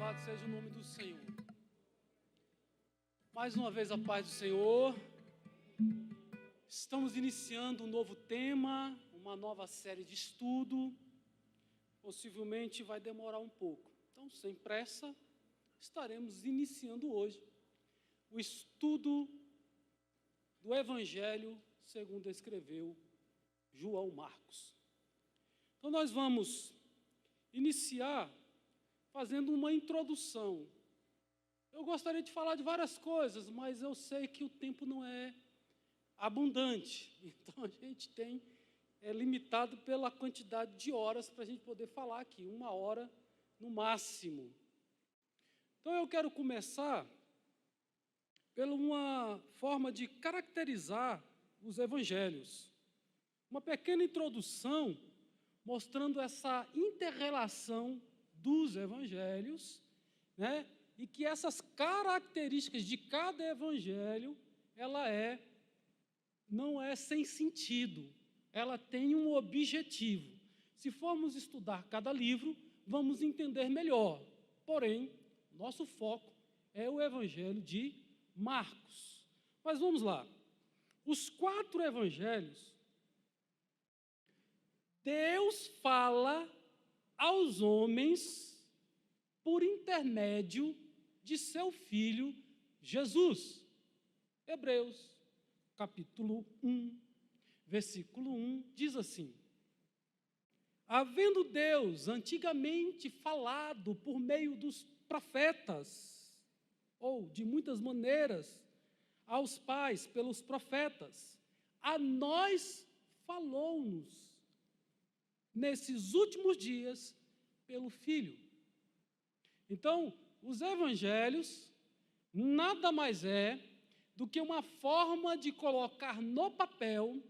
Louvado seja o nome do Senhor. Mais uma vez a paz do Senhor. Estamos iniciando um novo tema, uma nova série de estudo. Possivelmente vai demorar um pouco. Então, sem pressa, estaremos iniciando hoje o estudo do Evangelho segundo escreveu João Marcos. Então, nós vamos iniciar fazendo uma introdução. Eu gostaria de falar de várias coisas, mas eu sei que o tempo não é abundante. Então, a gente é limitado pela quantidade de horas para a gente poder falar aqui, 1 hora no máximo. Então, eu quero começar por uma forma de caracterizar os evangelhos. Uma pequena introdução mostrando essa inter-relação dos evangelhos, né? E que essas características de cada evangelho, não é sem sentido, ela tem um objetivo. Se formos estudar cada livro, vamos entender melhor. Porém, nosso foco é o evangelho de Marcos. Mas vamos lá. Os 4 evangelhos, Deus fala aos homens por intermédio de seu Filho Jesus. Hebreus, capítulo 1, versículo 1, diz assim: havendo Deus antigamente falado por meio dos profetas, ou de muitas maneiras, aos pais pelos profetas, a nós falou-nos nesses últimos dias pelo Filho. Então, os evangelhos nada mais é do que uma forma de colocar no papel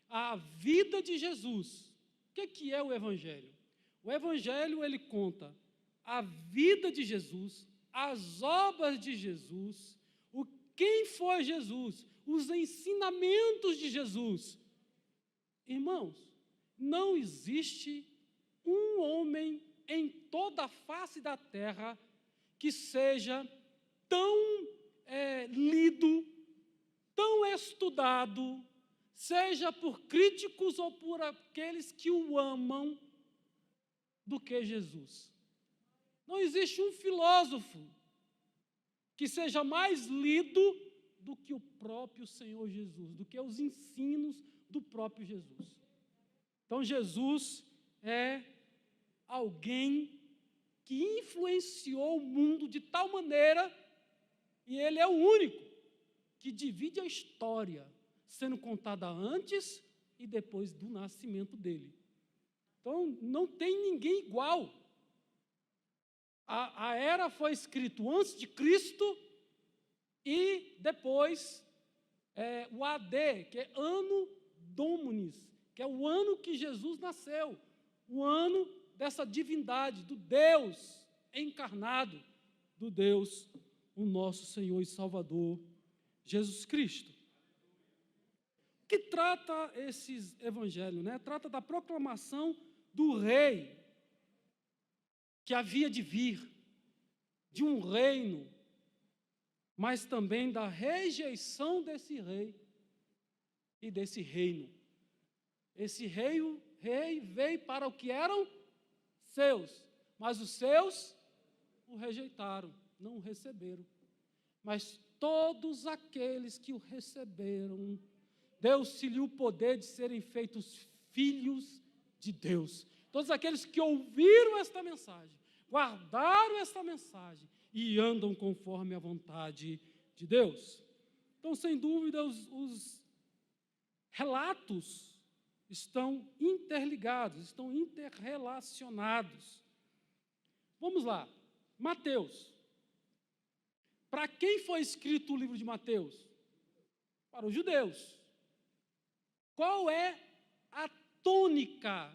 a vida de Jesus. O que é o evangelho? O evangelho, ele conta a vida de Jesus, as obras de Jesus, quem foi Jesus, os ensinamentos de Jesus. Irmãos, não existe um homem em toda a face da terra que seja tão lido, tão estudado, seja por críticos ou por aqueles que o amam, do que Jesus. Não existe um filósofo que seja mais lido do que o próprio Senhor Jesus, do que os ensinos do próprio Jesus. Então, Jesus é alguém que influenciou o mundo de tal maneira, e ele é o único que divide a história, sendo contada antes e depois do nascimento dele. Então, não tem ninguém igual. A era foi escrita antes de Cristo e depois o AD, que é Anno Dominis, que é o ano que Jesus nasceu, o ano dessa divindade, do Deus encarnado, do Deus, o nosso Senhor e Salvador, Jesus Cristo. Que trata esses evangelhos, né? Trata da proclamação do rei que havia de vir, de um reino, mas também da rejeição desse rei e desse reino. Esse rei veio para o que eram seus, mas os seus o rejeitaram, não o receberam. Mas todos aqueles que o receberam, deu-se-lhe o poder de serem feitos filhos de Deus. Todos aqueles que ouviram esta mensagem, guardaram esta mensagem e andam conforme a vontade de Deus. Então, sem dúvida, os relatos estão interligados, estão interrelacionados. Vamos lá, Mateus. Para quem foi escrito o livro de Mateus? Para os judeus. Qual é a tônica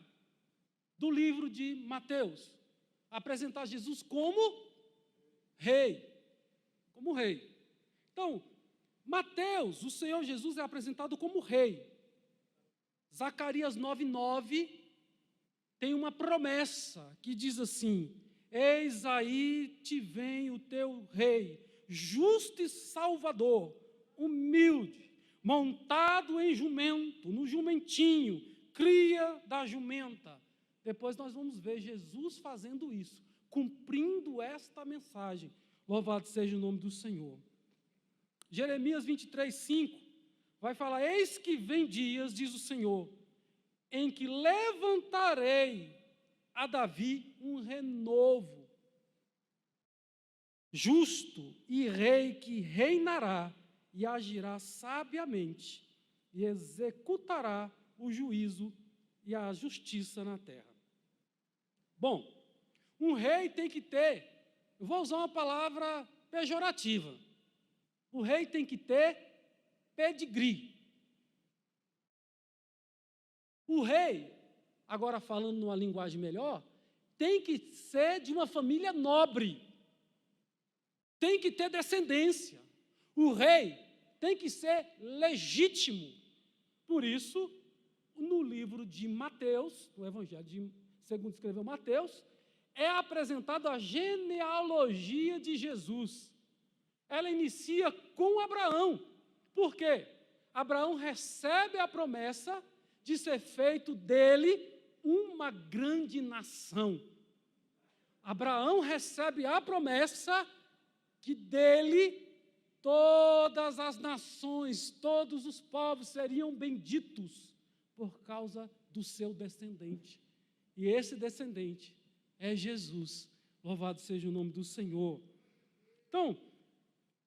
do livro de Mateus? Apresentar Jesus como rei. Como rei. Então, Mateus, o Senhor Jesus é apresentado como rei. Zacarias 9:9 tem uma promessa que diz assim: eis aí te vem o teu rei, justo e salvador, humilde, montado em jumento, no jumentinho, cria da jumenta. Depois nós vamos ver Jesus fazendo isso, cumprindo esta mensagem. Louvado seja o nome do Senhor. Jeremias 23, 5, vai falar: eis que vem dias, diz o Senhor, em que levantarei a Davi um renovo, justo e rei que reinará e agirá sabiamente e executará o juízo e a justiça na terra. Bom, um rei tem que ter, eu vou usar uma palavra pejorativa, o rei tem que ter pedigree. O rei, agora falando numa linguagem melhor, tem que ser de uma família nobre, tem que ter descendência. O rei tem que ser legítimo. Por isso, no livro de Mateus, no Evangelho segundo escreveu Mateus, é apresentada a genealogia de Jesus. Ela inicia com Abraão. Por quê? Abraão recebe a promessa de ser feito dele uma grande nação. Abraão recebe a promessa que dele todas as nações, todos os povos seriam benditos por causa do seu descendente. E esse descendente é Jesus. Louvado seja o nome do Senhor. Então,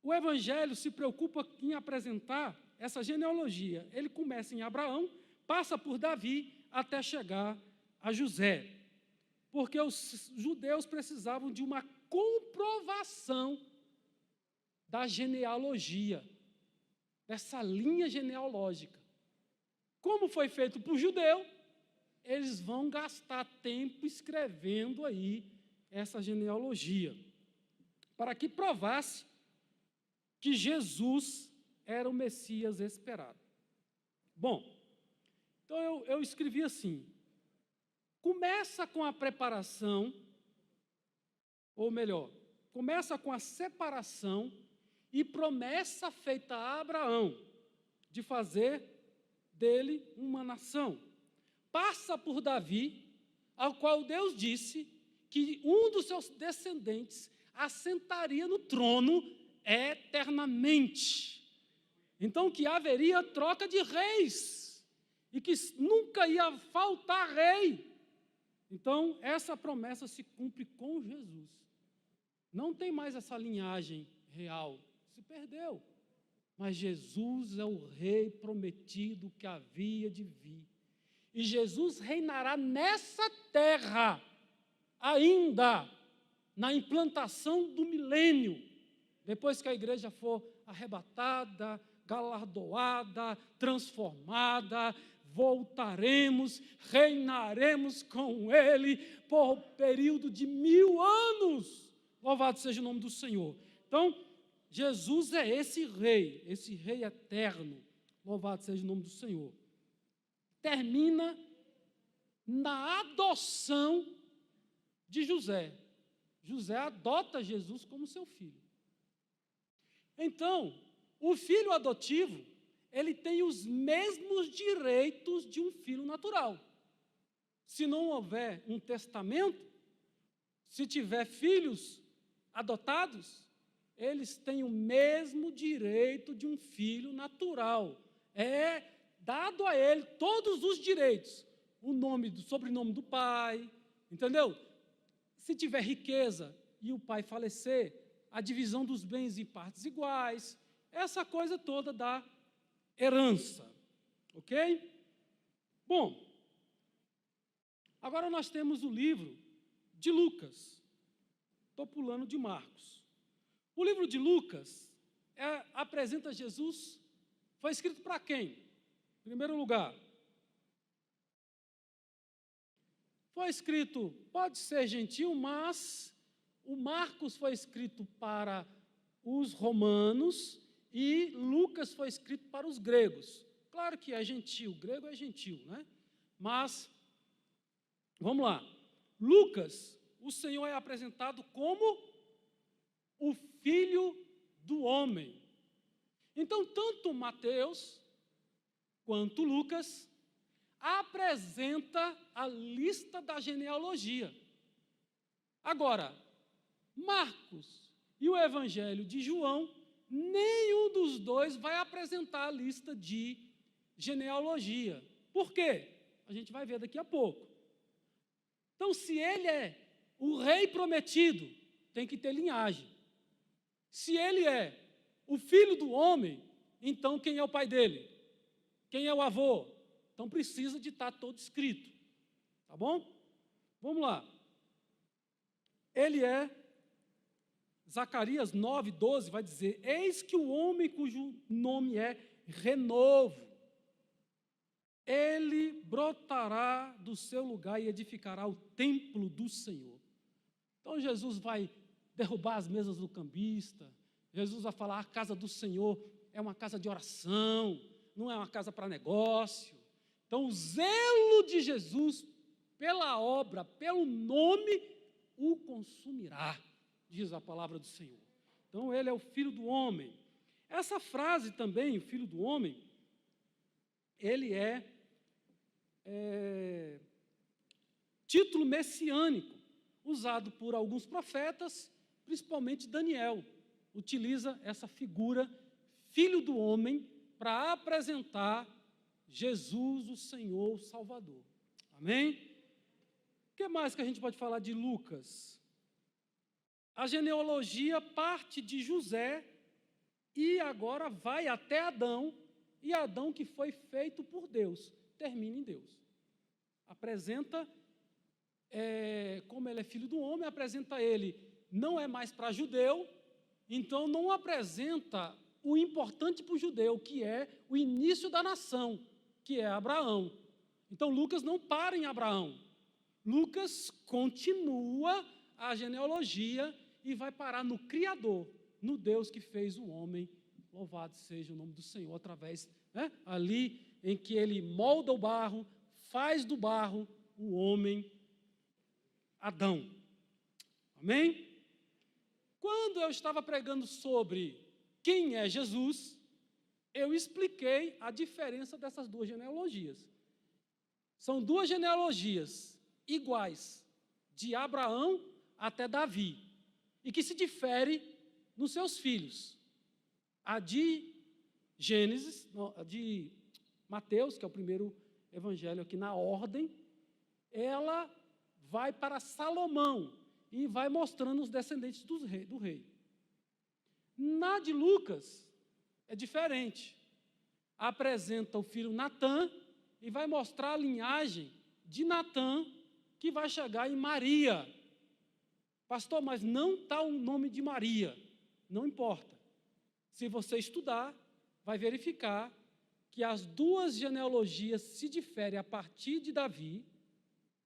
o Evangelho se preocupa em apresentar essa genealogia. Ele começa em Abraão, passa por Davi, até chegar a José. Porque os judeus precisavam de uma comprovação da genealogia, dessa linha genealógica. Como foi feito por judeu, eles vão gastar tempo escrevendo aí essa genealogia, para que provasse que Jesus era o Messias esperado. Bom, então eu escrevi assim: começa com a preparação, ou melhor, começa com a separação e promessa feita a Abraão de fazer dele uma nação. Passa por Davi, ao qual Deus disse que um dos seus descendentes assentaria no trono eternamente. Então, que haveria troca de reis e que nunca ia faltar rei. Então, essa promessa se cumpre com Jesus. Não tem mais essa linhagem real, se perdeu. Mas Jesus é o rei prometido que havia de vir. E Jesus reinará nessa terra, ainda na implantação do milênio, depois que a igreja for arrebatada, galardoada, transformada, voltaremos, reinaremos com Ele por período de 1000 anos. Louvado seja o nome do Senhor. Então, Jesus é esse rei eterno. Louvado seja o nome do Senhor. Termina na adoção de José. José adota Jesus como seu filho. Então, o filho adotivo, ele tem os mesmos direitos de um filho natural. Se não houver um testamento, se tiver filhos adotados, eles têm o mesmo direito de um filho natural. É dado a ele todos os direitos. O sobrenome do pai, entendeu? Se tiver riqueza e o pai falecer, a divisão dos bens em partes iguais, essa coisa toda da herança, ok? Bom, agora nós temos o livro de Lucas. Estou pulando de Marcos. O livro de Lucas apresenta Jesus, foi escrito para quem? Em primeiro lugar, foi escrito, pode ser gentil, mas o Marcos foi escrito para os romanos e Lucas foi escrito para os gregos. Claro que é gentil, grego é gentil, né? Mas, vamos lá. Lucas, o Senhor é apresentado como o Filho do Homem. Então, tanto Mateus quanto Lucas apresenta a lista da genealogia. Agora, Marcos e o Evangelho de João, nenhum dos dois vai apresentar a lista de genealogia. Por quê? A gente vai ver daqui a pouco. Então, se ele é o rei prometido, tem que ter linhagem. Se ele é o filho do homem, então quem é o pai dele? Quem é o avô? Então precisa de estar todo escrito. Tá bom? Vamos lá. Ele é, Zacarias 9:12 vai dizer: eis que o homem cujo nome é Renovo, ele brotará do seu lugar e edificará o templo do Senhor. Então Jesus vai derrubar as mesas do cambista, Jesus vai falar: a casa do Senhor é uma casa de oração, não é uma casa para negócio. Então o zelo de Jesus pela obra, pelo nome, o consumirá, diz a palavra do Senhor. Então ele é o Filho do Homem. Essa frase também, o Filho do Homem, ele é título messiânico, usado por alguns profetas, principalmente Daniel, utiliza essa figura, Filho do Homem, para apresentar Jesus, o Senhor, o Salvador. Amém? O que mais que a gente pode falar de Lucas? A genealogia parte de José e agora vai até Adão, e Adão que foi feito por Deus, termina em Deus. Apresenta, como ele é filho do homem, apresenta ele, não é mais para judeu, então não apresenta o importante para o judeu, que é o início da nação, que é Abraão. Então Lucas não para em Abraão. Lucas continua a genealogia e vai parar no Criador, no Deus que fez o homem. Louvado seja o nome do Senhor, através, ali em que ele molda o barro, faz do barro o homem Adão. Amém? Quando eu estava pregando sobre quem é Jesus, eu expliquei a diferença dessas duas genealogias. São duas genealogias iguais, de Abraão até Davi, e que se diferem nos seus filhos. A de Gênesis, a de Mateus, que é o primeiro evangelho aqui na ordem, ela vai para Salomão e vai mostrando os descendentes do rei. Na de Lucas é diferente. Apresenta o filho Natã e vai mostrar a linhagem de Natã, que vai chegar em Maria. Pastor, mas não está o nome de Maria. Não importa. Se você estudar, vai verificar que as duas genealogias se diferem a partir de Davi,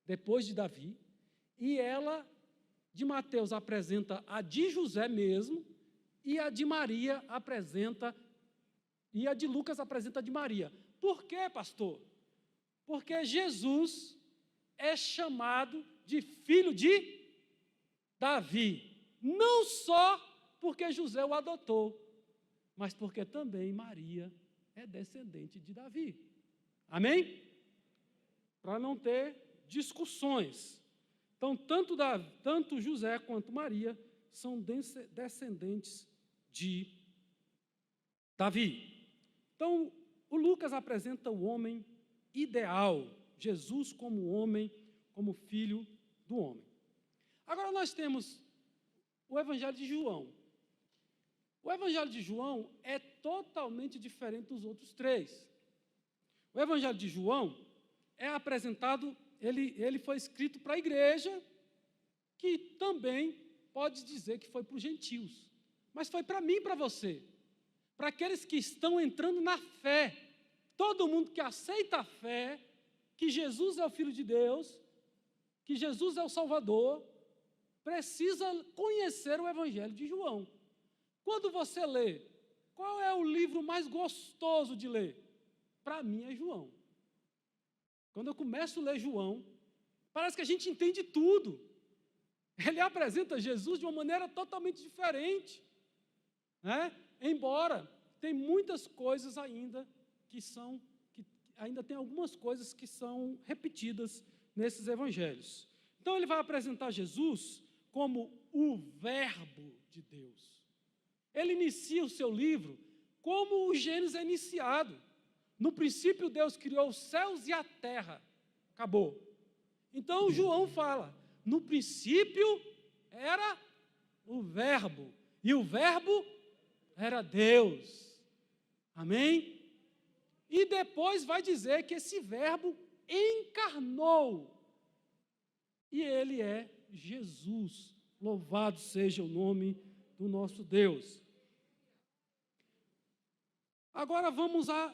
depois de Davi, e ela, de Mateus, apresenta a de José mesmo, e a de Maria apresenta, e a de Lucas apresenta a de Maria. Por quê, pastor? Porque Jesus é chamado de filho de Davi, não só porque José o adotou, mas porque também Maria é descendente de Davi. Amém? Para não ter discussões. Então, tanto José quanto Maria são descendentes de Davi. Então, o Lucas apresenta o homem ideal, Jesus como homem, como filho do homem. Agora nós temos o Evangelho de João. O Evangelho de João é totalmente diferente dos outros três. O Evangelho de João é apresentado, ele foi escrito para a igreja, que também pode dizer que foi para os gentios, mas foi para mim e para você, para aqueles que estão entrando na fé. Todo mundo que aceita a fé, que Jesus é o Filho de Deus, que Jesus é o Salvador, precisa conhecer o Evangelho de João. Quando você lê, qual é o livro mais gostoso de ler? Para mim é João. Quando eu começo a ler João, parece que a gente entende tudo. Ele apresenta Jesus de uma maneira totalmente diferente, né? Embora tem muitas coisas ainda que ainda tem algumas coisas que são repetidas nesses evangelhos. Então ele vai apresentar Jesus como o Verbo de Deus. Ele inicia o seu livro como o Gênesis é iniciado. No princípio Deus criou os céus e a terra. Acabou. Então João fala, no princípio era o Verbo, e o Verbo era Deus. Amém? E depois vai dizer que esse Verbo encarnou, e ele é Jesus. Louvado seja o nome do nosso Deus. Agora vamos a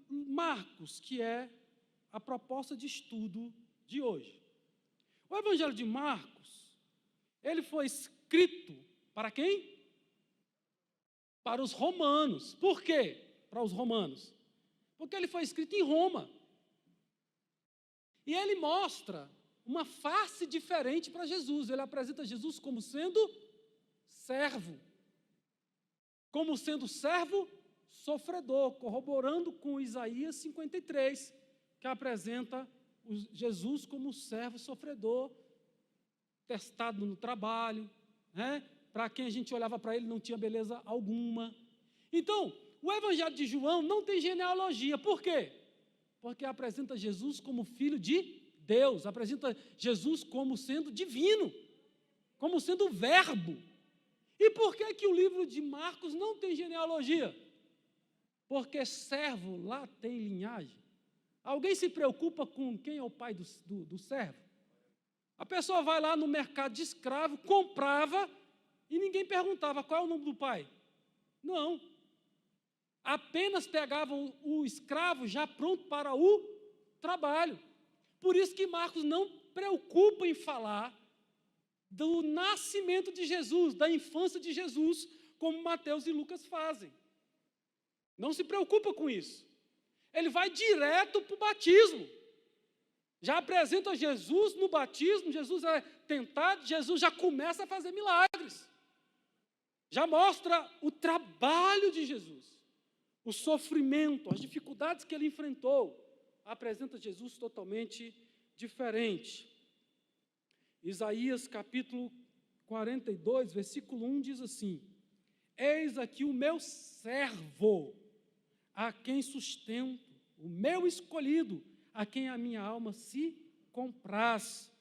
Marcos, que é a proposta de estudo de hoje. O Evangelho de Marcos, ele foi escrito para quem? Para os romanos. Por quê? Para os romanos. Porque ele foi escrito em Roma. E ele mostra uma face diferente para Jesus. Ele apresenta Jesus como sendo servo. Como sendo servo sofredor, corroborando com Isaías 53, que apresenta Jesus como servo sofredor, testado no trabalho, né? Para quem a gente olhava para ele não tinha beleza alguma. Então, o Evangelho de João não tem genealogia. Por quê? Porque apresenta Jesus como filho de Deus, apresenta Jesus como sendo divino, como sendo o Verbo. E por que o livro de Marcos não tem genealogia? Porque servo lá tem linhagem. Alguém se preocupa com quem é o pai do servo? A pessoa vai lá no mercado de escravo, comprava, e ninguém perguntava qual é o nome do pai. Não. Apenas pegavam o escravo já pronto para o trabalho. Por isso que Marcos não preocupa em falar do nascimento de Jesus, da infância de Jesus, como Mateus e Lucas fazem. Não se preocupa com isso. Ele vai direto para o batismo. Já apresenta Jesus no batismo, Jesus é tentado, Jesus já começa a fazer milagres. Já mostra o trabalho de Jesus, o sofrimento, as dificuldades que ele enfrentou. Apresenta Jesus totalmente diferente. Isaías capítulo 42, versículo 1 diz assim: Eis aqui o meu servo, a quem sustento, o meu escolhido, a quem a minha alma se compraz.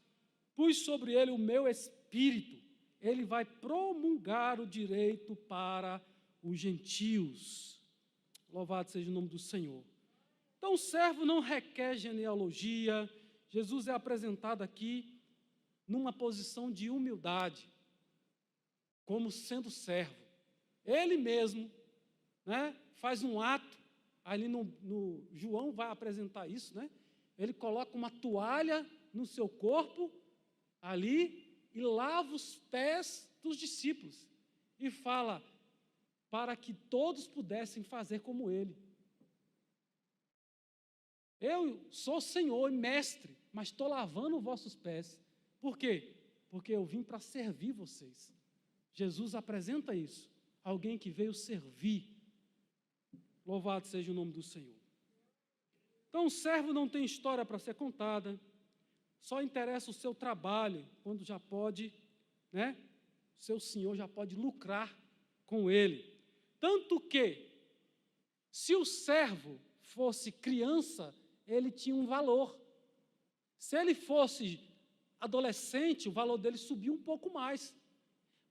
Pus sobre ele o meu espírito, ele vai promulgar o direito para os gentios. Louvado seja o nome do Senhor. Então, o servo não requer genealogia. Jesus é apresentado aqui numa posição de humildade, como sendo servo. Ele mesmo, né, faz um ato, ali no João vai apresentar isso, né? Ele coloca uma toalha no seu corpo, ali, e lava os pés dos discípulos, e fala, para que todos pudessem fazer como ele. Eu sou Senhor e mestre, mas estou lavando os vossos pés. Por quê? Porque eu vim para servir vocês. Jesus apresenta isso. Alguém que veio servir. Louvado seja o nome do Senhor. Então, o servo não tem história para ser contada. Só interessa o seu trabalho, quando já pode, né? Seu senhor já pode lucrar com ele. Tanto que, se o servo fosse criança, ele tinha um valor. Se ele fosse adolescente, o valor dele subia um pouco mais.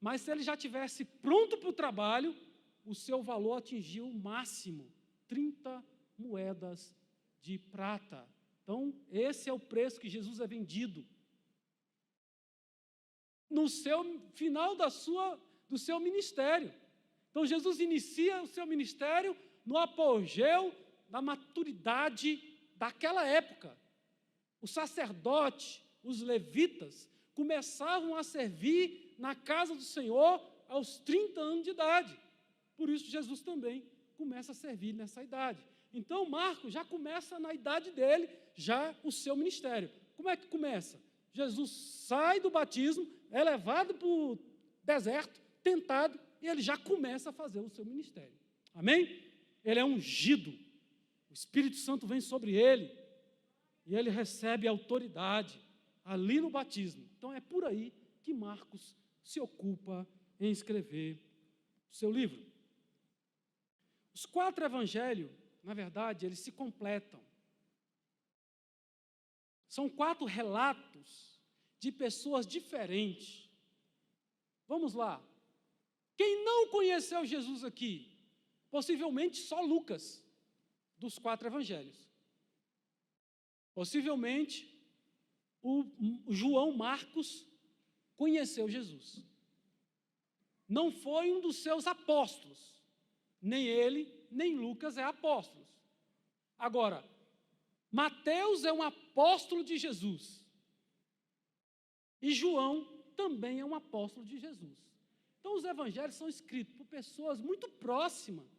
Mas se ele já estivesse pronto para o trabalho, o seu valor atingiu o máximo, 30 moedas de prata. Então, esse é o preço que Jesus é vendido. No final do seu ministério. Então, Jesus inicia o seu ministério no apogeu da maturidade daquela época. O sacerdote, os levitas, começavam a servir na casa do Senhor aos 30 anos de idade. Por isso, Jesus também começa a servir nessa idade. Então, Marcos já começa na idade dele, já o seu ministério. Como é que começa? Jesus sai do batismo, é levado para o deserto, tentado, e ele já começa a fazer o seu ministério. Amém? Ele é ungido, o Espírito Santo vem sobre ele, e ele recebe autoridade ali no batismo. Então é por aí que Marcos se ocupa em escrever o seu livro. Os 4 evangelhos, na verdade, eles se completam. São 4 relatos de pessoas diferentes. Vamos lá. Quem não conheceu Jesus aqui? Possivelmente só Lucas, dos 4 evangelhos. Possivelmente o João Marcos conheceu Jesus. Não foi um dos seus apóstolos. Nem ele, nem Lucas é apóstolos. Agora, Mateus é um apóstolo de Jesus. E João também é um apóstolo de Jesus. Então, os evangelhos são escritos por pessoas muito próximas.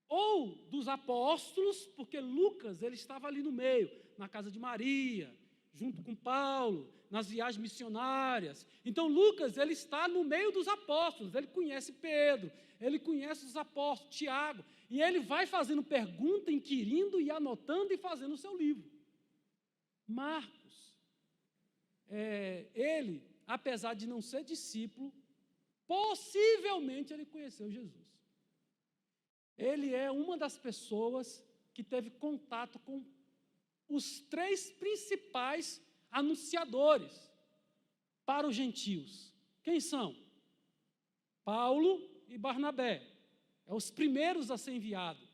Ou dos apóstolos, porque Lucas ele estava ali no meio, na casa de Maria, junto com Paulo, nas viagens missionárias. Então, Lucas ele está no meio dos apóstolos, ele conhece Pedro, ele conhece os apóstolos, Tiago, e ele vai fazendo pergunta, inquirindo e anotando e fazendo o seu livro. Marcos, ele, apesar de não ser discípulo, possivelmente ele conheceu Jesus. Ele é uma das pessoas que teve contato com os 3 principais anunciadores para os gentios. Quem são? Paulo e Barnabé. É os primeiros a ser enviados.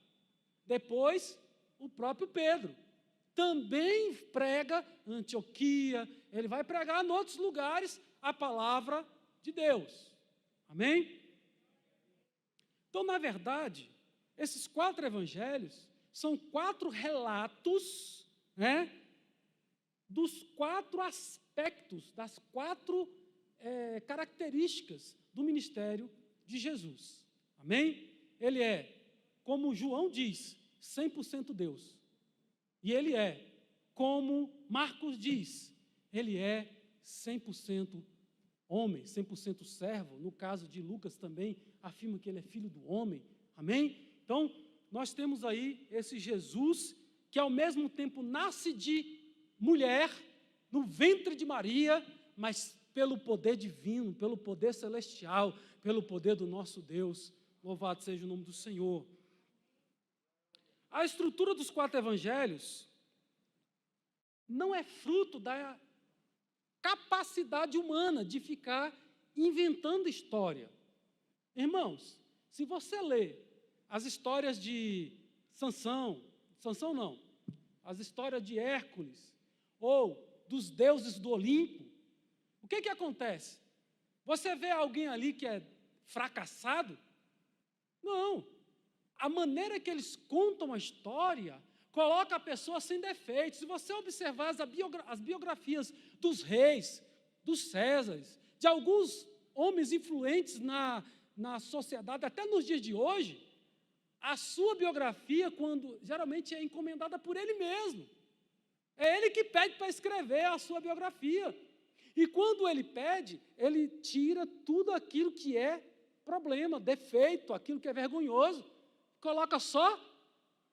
Depois, o próprio Pedro. Também prega em Antioquia, ele vai pregar em outros lugares a palavra de Deus. Amém? Então, na verdade, esses 4 evangelhos são 4 relatos, dos 4 aspectos, das 4 características do ministério de Jesus. Amém? Ele é, como João diz, 100% Deus. E ele é, como Marcos diz, ele é 100% homem, 100% servo. No caso de Lucas também afirma que ele é filho do homem. Amém? Então, nós temos aí esse Jesus que ao mesmo tempo nasce de mulher, no ventre de Maria, mas pelo poder divino, pelo poder celestial, pelo poder do nosso Deus. Louvado seja o nome do Senhor. A estrutura dos 4 evangelhos não é fruto da capacidade humana de ficar inventando história. Irmãos, se você lê as histórias de Sansão não, as histórias de Hércules, ou dos deuses do Olimpo, o que acontece? Você vê alguém ali que é fracassado? Não. A maneira que eles contam a história coloca a pessoa sem defeitos. Se você observar as biografias dos reis, dos Césares, de alguns homens influentes na sociedade, até nos dias de hoje, a sua biografia, geralmente é encomendada por ele mesmo. É ele que pede para escrever a sua biografia. E quando ele pede, ele tira tudo aquilo que é problema, defeito, aquilo que é vergonhoso, coloca só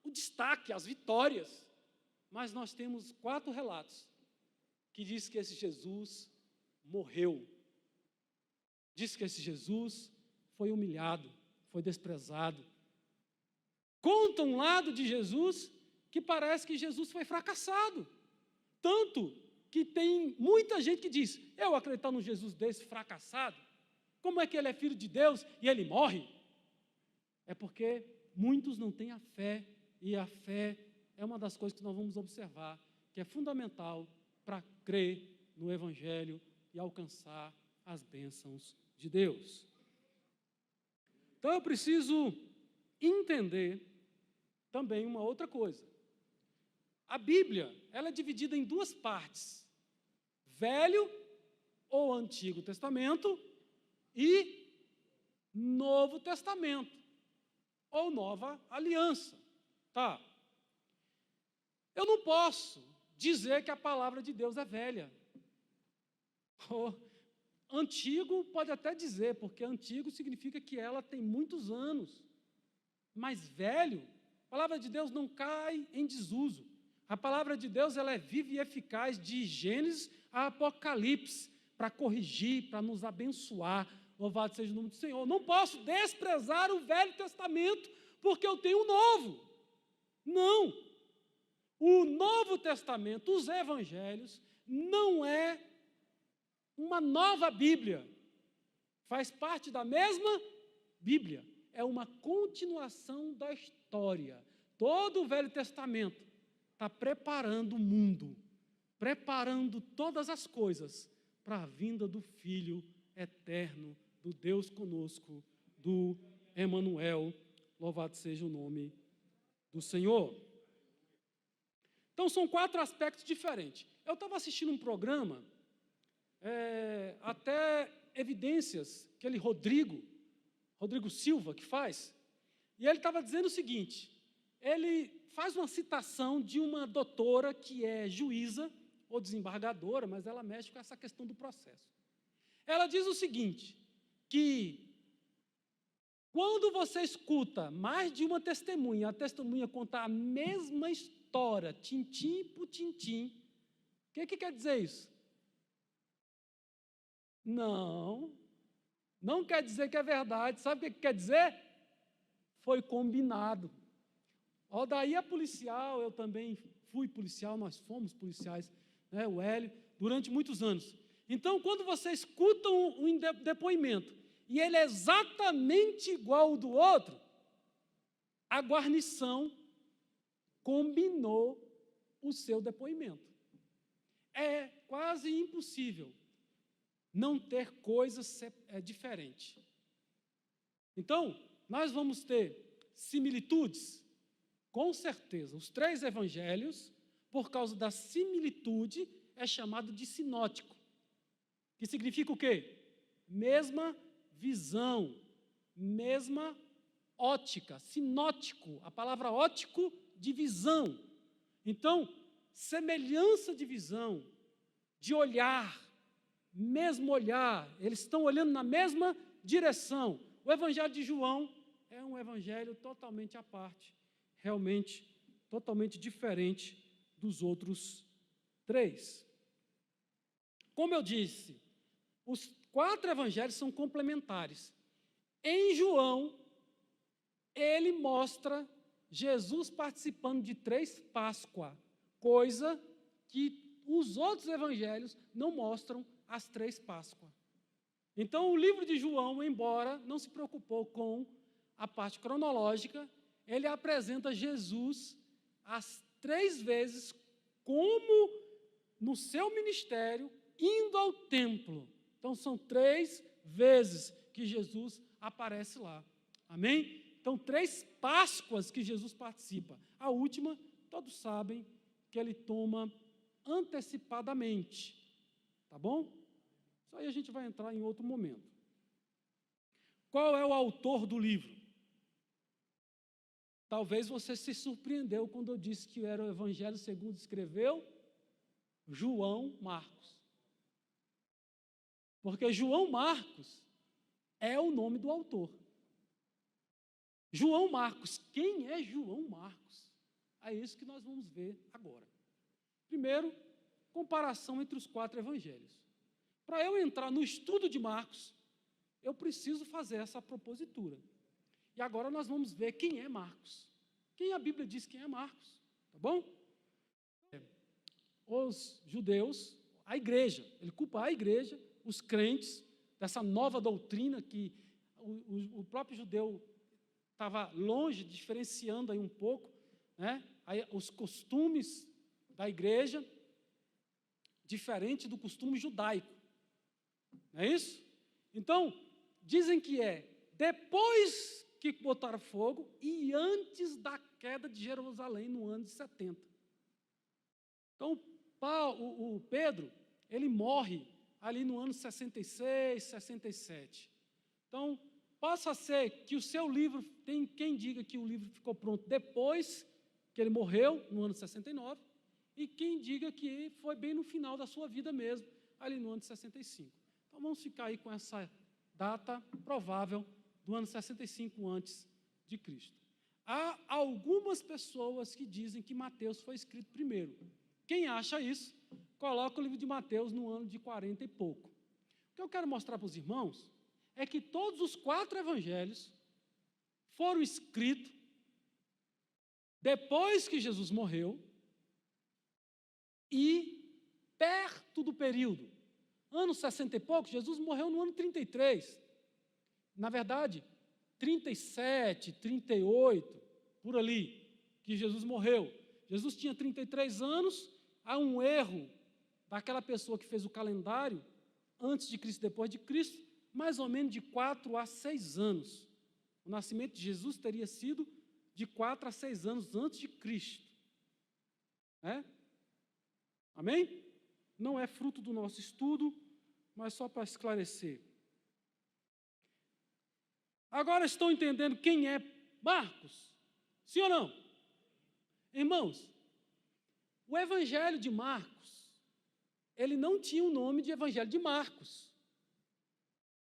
o destaque, as vitórias. Mas nós temos 4 relatos que diz que esse Jesus morreu. Diz que esse Jesus foi humilhado, foi desprezado. Conta um lado de Jesus que parece que Jesus foi fracassado. Tanto que tem muita gente que diz, eu acreditar num Jesus desse fracassado, como é que ele é filho de Deus e ele morre? É porque muitos não têm a fé, e a fé é uma das coisas que nós vamos observar, que é fundamental para crer no Evangelho e alcançar as bênçãos de Deus. Então eu preciso entender também uma outra coisa. A Bíblia, ela é dividida em 2 partes, Velho ou Antigo Testamento e Novo Testamento, ou Nova Aliança, tá? Eu não posso dizer que a palavra de Deus é velha, Oh, antigo pode até dizer, porque antigo significa que ela tem muitos anos. Mas velho, a palavra de Deus não cai em desuso. A palavra de Deus ela é viva e eficaz de Gênesis a Apocalipse, para corrigir, para nos abençoar. Louvado seja o nome do Senhor. Não posso desprezar o Velho Testamento, porque eu tenho o Novo. Não. O Novo Testamento, os Evangelhos, não é uma nova Bíblia. Faz parte da mesma Bíblia. É uma continuação da história. Todo o Velho Testamento está preparando o mundo, preparando todas as coisas para a vinda do Filho eterno, do Deus conosco, do Emanuel. Louvado seja o nome do Senhor. Então, são 4 aspectos diferentes. Eu estava assistindo um programa, até Evidências, aquele Rodrigo Silva que faz, e ele estava dizendo o seguinte, ele faz uma citação de uma doutora que é juíza ou desembargadora, mas ela mexe com essa questão do processo. Ela diz o seguinte, que quando você escuta mais de uma testemunha, a testemunha contar a mesma história, tintim por tintim, o que quer dizer isso? Não quer dizer que é verdade. Sabe o que quer dizer? Foi combinado. Daí é policial, eu também fui policial, nós fomos policiais, né, o Hélio, durante muitos anos. Então, quando você escuta um depoimento, e ele é exatamente igual ao do outro, a guarnição combinou o seu depoimento. É quase impossível não ter coisas diferentes. Então, nós vamos ter similitudes, com certeza. Os 3 evangelhos, por causa da similitude, é chamado de sinótico, que significa o quê? Mesma visão, mesma ótica, sinótico, a palavra ótico de visão. Então, semelhança de visão, de olhar, mesmo olhar, eles estão olhando na mesma direção. O Evangelho de João é um evangelho totalmente à parte, realmente totalmente diferente dos outros 3. Como eu disse, os 4 evangelhos são complementares. Em João, ele mostra Jesus participando de 3 Páscoas, coisa que os outros evangelhos não mostram as 3 Páscoas. Então, o livro de João, embora não se preocupou com a parte cronológica, ele apresenta Jesus as 3 vezes como no seu ministério, indo ao templo. Então, são 3 vezes que Jesus aparece lá. Amém? Então, 3 Páscoas que Jesus participa. A última, todos sabem que ele toma antecipadamente. Tá bom? Isso aí a gente vai entrar em outro momento. Qual é o autor do livro? Talvez você se surpreendeu quando eu disse que era o Evangelho segundo escreveu João Marcos. Porque João Marcos é o nome do autor. João Marcos, quem é João Marcos? É isso que nós vamos ver agora. Primeiro, comparação entre os 4 evangelhos. Para eu entrar no estudo de Marcos, eu preciso fazer essa propositura. E agora nós vamos ver quem é Marcos. Quem a Bíblia diz quem é Marcos, tá bom? Os judeus, a igreja, ele culpa a igreja, os crentes, dessa nova doutrina que o próprio judeu estava longe, diferenciando aí um pouco, né? Aí, os costumes da igreja, diferente do costume judaico. Não é isso? Então, dizem que é depois que botaram fogo e antes da queda de Jerusalém no ano de 70. Então, o Pedro, ele morre ali no ano 66, 67. Então, passa a ser que o seu livro, tem quem diga que o livro ficou pronto depois que ele morreu, no ano 69, e quem diga que foi bem no final da sua vida mesmo, ali no ano de 65. Então, vamos ficar aí com essa data provável do ano 65 antes de Cristo. Há algumas pessoas que dizem que Mateus foi escrito primeiro. Quem acha isso, coloca o livro de Mateus no ano de 40 e pouco. O que eu quero mostrar para os irmãos é que todos os 4 evangelhos foram escritos depois que Jesus morreu e perto do período. Ano 60 e pouco, Jesus morreu no ano 33. Na verdade, 37, 38, por ali, que Jesus morreu. Jesus tinha 33 anos, há um erro daquela pessoa que fez o calendário, antes de Cristo e depois de Cristo, mais ou menos de 4 a 6 anos. O nascimento de Jesus teria sido de 4 a 6 anos antes de Cristo. Amém? Não é fruto do nosso estudo, mas só para esclarecer. Agora estão entendendo quem é Marcos? Sim ou não? Irmãos, o Evangelho de Marcos, ele não tinha o nome de Evangelho de Marcos.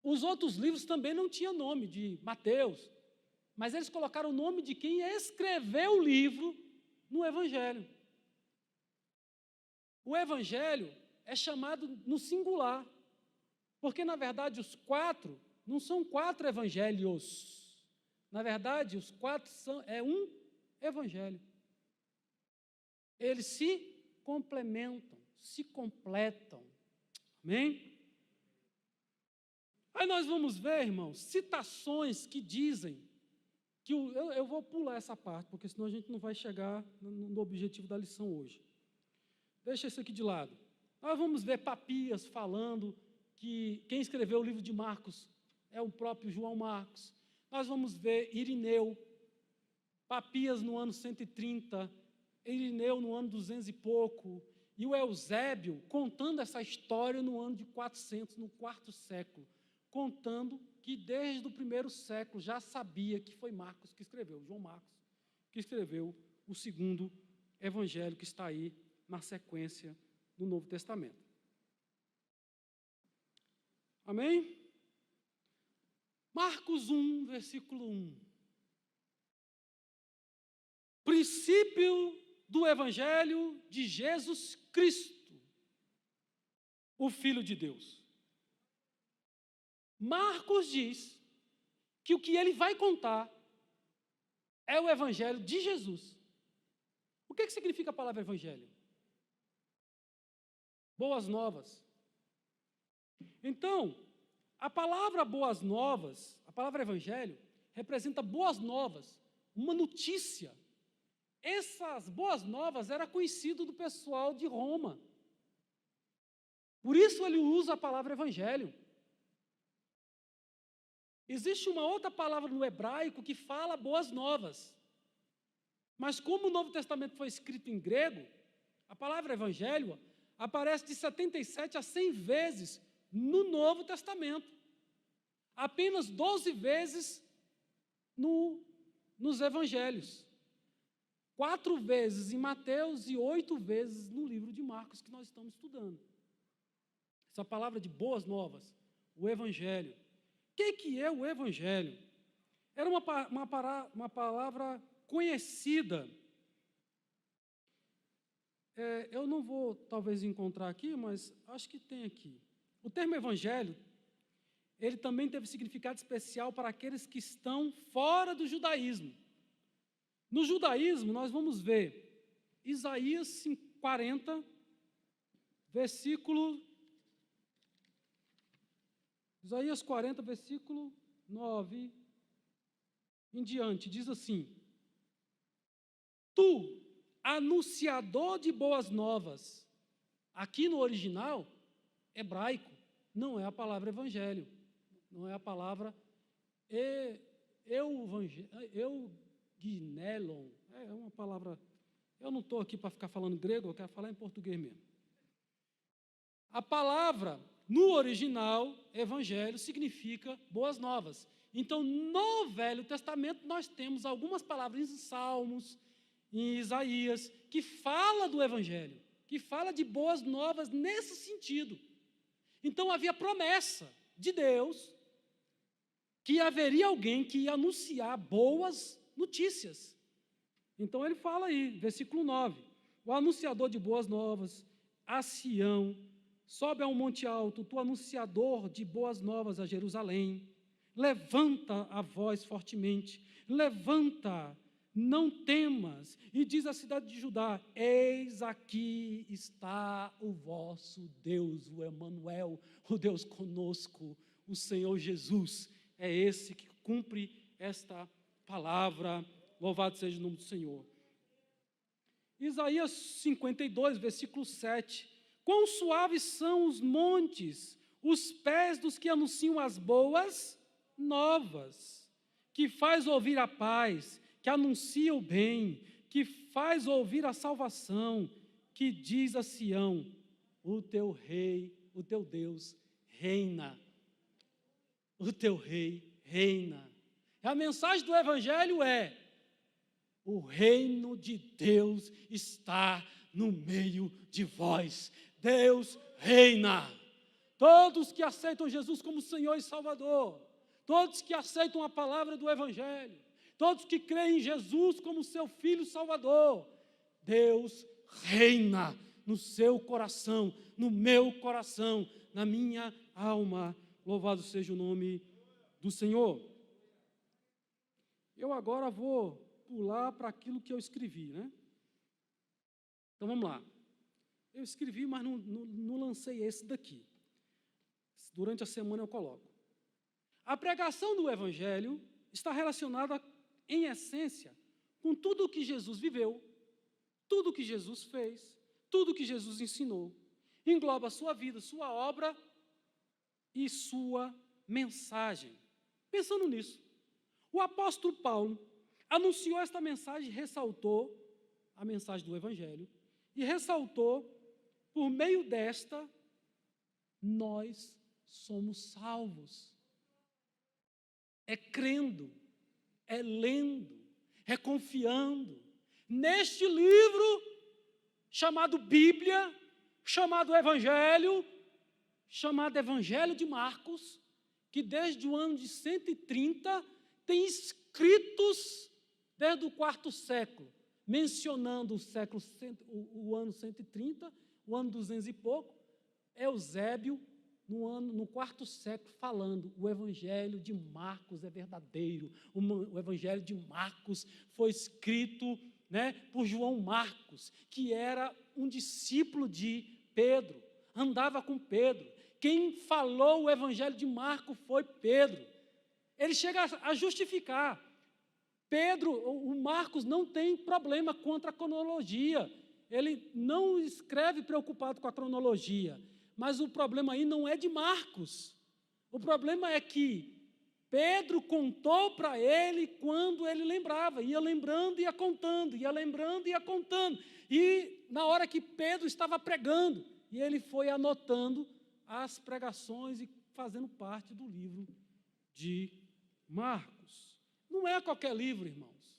Os outros livros também não tinham nome de Mateus, mas eles colocaram o nome de quem escreveu o livro no Evangelho. O Evangelho é chamado no singular, porque, na verdade, os 4 não são 4 evangelhos. Na verdade, os 4 é um evangelho. Eles se complementam, se completam. Amém? Aí nós vamos ver, irmãos, citações que dizem que eu vou pular essa parte, porque senão a gente não vai chegar no objetivo da lição hoje. Deixa isso aqui de lado. Nós vamos ver Papias falando que quem escreveu o livro de Marcos é o próprio João Marcos. Nós vamos ver Irineu, Papias no ano 130, Irineu no ano 200 e pouco, e o Eusébio contando essa história no ano de 400, no 4º século, contando que desde o 1º século já sabia que foi Marcos que escreveu, João Marcos, que escreveu o 2º evangelho que está aí na sequência do Novo Testamento. Amém? Marcos 1, versículo 1. Princípio do Evangelho de Jesus Cristo, o Filho de Deus. Marcos diz que o que ele vai contar é o Evangelho de Jesus. O que significa a palavra Evangelho? Boas novas. Então, a palavra boas novas, a palavra evangelho, representa boas novas, uma notícia. Essas boas novas eram conhecidas do pessoal de Roma. Por isso ele usa a palavra evangelho. Existe uma outra palavra no hebraico que fala boas novas. Mas como o Novo Testamento foi escrito em grego, a palavra evangelho aparece de 77 a 100 vezes no Novo Testamento. Apenas 12 vezes nos evangelhos. 4 vezes em Mateus e 8 vezes no livro de Marcos que nós estamos estudando. Essa palavra de boas novas, o evangelho. O que é o evangelho? Era uma palavra conhecida. Eu não vou, talvez, encontrar aqui, mas acho que tem aqui. O termo evangelho, ele também teve significado especial para aqueles que estão fora do judaísmo. No judaísmo, nós vamos ver Isaías 40, versículo 9 em diante, diz assim: Tu, anunciador de boas novas. Aqui no original hebraico, não é a palavra evangelho, não é a palavra euginelon, é uma palavra, eu não estou aqui para ficar falando grego, eu quero falar em português mesmo. A palavra, no original, evangelho, significa boas novas. Então, no Velho Testamento, nós temos algumas palavras em Salmos, em Isaías, que fala do evangelho, que fala de boas novas nesse sentido. Então havia promessa de Deus que haveria alguém que ia anunciar boas notícias. Então ele fala aí, versículo 9: o anunciador de boas novas a Sião, sobe a um monte alto, tu anunciador de boas novas a Jerusalém, levanta a voz fortemente, levanta, não temas, e diz à cidade de Judá: eis aqui está o vosso Deus, o Emanuel, o Deus conosco, o Senhor Jesus, é esse que cumpre esta palavra, louvado seja o nome do Senhor. Isaías 52, versículo 7, quão suaves são os montes, os pés dos que anunciam as boas novas, que faz ouvir a paz, que anuncia o bem, que faz ouvir a salvação, que diz a Sião: o teu rei, o teu Deus reina. O teu rei reina. A mensagem do Evangelho é: o reino de Deus está no meio de vós. Deus reina. Todos que aceitam Jesus como Senhor e Salvador, todos que aceitam a palavra do Evangelho, todos que creem em Jesus como seu Filho Salvador, Deus reina no seu coração, no meu coração, na minha alma. Louvado seja o nome do Senhor. Eu agora vou pular para aquilo que eu escrevi, né? Então vamos lá. Eu escrevi, mas não lancei esse daqui. Durante a semana eu coloco. A pregação do Evangelho está relacionada, em essência, com tudo o que Jesus viveu, tudo o que Jesus fez, tudo o que Jesus ensinou. Engloba a sua vida, sua obra e sua mensagem. Pensando nisso, o apóstolo Paulo anunciou esta mensagem, ressaltou a mensagem do Evangelho, e ressaltou, por meio desta, nós somos salvos. É crendo, é lendo, é confiando neste livro chamado Bíblia, chamado Evangelho de Marcos, que desde o ano de 130 tem escritos desde o quarto século, mencionando o ano 130, o ano 200 e pouco, Eusébio, no quarto século, falando: o Evangelho de Marcos é verdadeiro, o Evangelho de Marcos foi escrito, né, por João Marcos, que era um discípulo de Pedro, andava com Pedro. Quem falou o Evangelho de Marcos foi Pedro. Ele chega a justificar. O Marcos não tem problema contra a cronologia. Ele não escreve preocupado com a cronologia. Mas o problema aí não é de Marcos. O problema é que Pedro contou para ele quando ele lembrava. Ia lembrando e ia contando, ia lembrando e ia contando. E na hora que Pedro estava pregando, e ele foi anotando as pregações e fazendo parte do livro de Marcos. Não é qualquer livro, irmãos.